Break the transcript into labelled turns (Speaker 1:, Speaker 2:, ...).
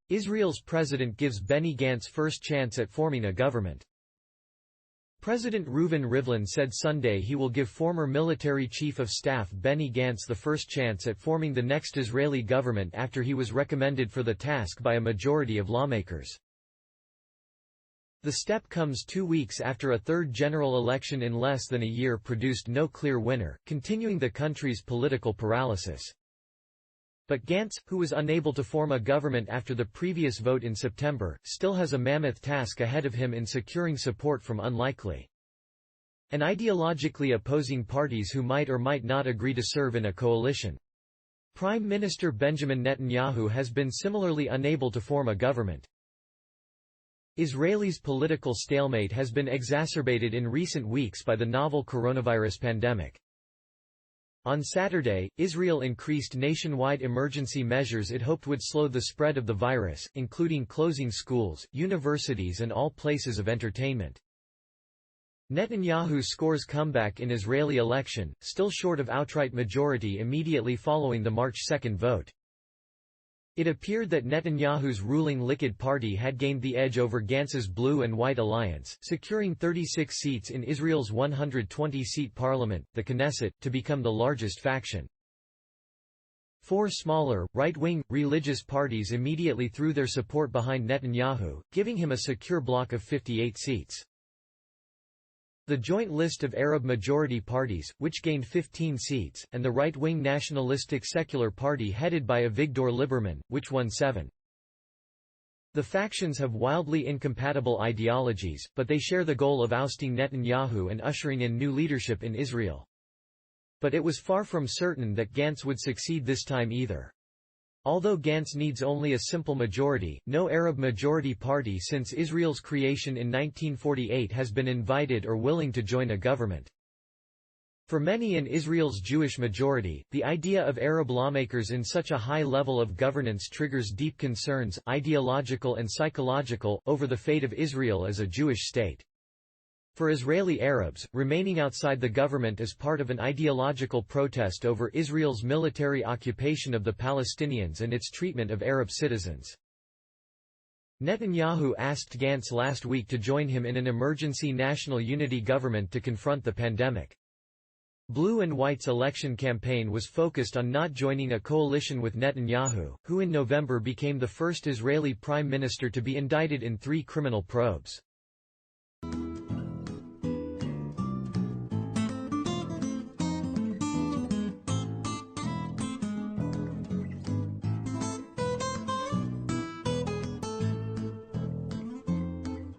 Speaker 1: Israel's president gives Benny Gantz first chance at forming a government. President Reuven Rivlin said Sunday he will give former military chief of staff Benny Gantz the first chance at forming the next Israeli government after he was recommended for the task by a majority of lawmakers. The step comes 2 weeks after a third general election in less than a year produced no clear winner, continuing the country's political paralysis. But Gantz, who was unable to form a government after the previous vote in September, still has a mammoth task ahead of him in securing support from unlikely and ideologically opposing parties who might or might not agree to serve in a coalition. Prime Minister Benjamin Netanyahu has been similarly unable to form a government. Israel's political stalemate has been exacerbated in recent weeks by the novel coronavirus pandemic. On Saturday, Israel increased nationwide emergency measures it hoped would slow the spread of the virus, including closing schools, universities and all places of entertainment. Netanyahu scores comeback in Israeli election, still short of outright majority immediately following the March 2 vote. It appeared that Netanyahu's ruling Likud party had gained the edge over Gantz's Blue and White alliance, securing 36 seats in Israel's 120-seat parliament, the Knesset, to become the largest faction. 4 smaller, right-wing, religious parties immediately threw their support behind Netanyahu, giving him a secure bloc of 58 seats. The joint list of Arab-majority parties, which gained 15 seats, and the right-wing nationalistic Secular Party headed by Avigdor Lieberman, which won 7. The factions have wildly incompatible ideologies, but they share the goal of ousting Netanyahu and ushering in new leadership in Israel. But it was far from certain that Gantz would succeed this time either. Although Gantz needs only a simple majority, no Arab majority party since Israel's creation in 1948 has been invited or willing to join a government. For many in Israel's Jewish majority, the idea of Arab lawmakers in such a high level of governance triggers deep concerns, ideological and psychological, over the fate of Israel as a Jewish state. For Israeli Arabs, remaining outside the government is part of an ideological protest over Israel's military occupation of the Palestinians and its treatment of Arab citizens. Netanyahu asked Gantz last week to join him in an emergency national unity government to confront the pandemic. Blue and White's election campaign was focused on not joining a coalition with Netanyahu, who in November became the first Israeli prime minister to be indicted in 3 criminal probes.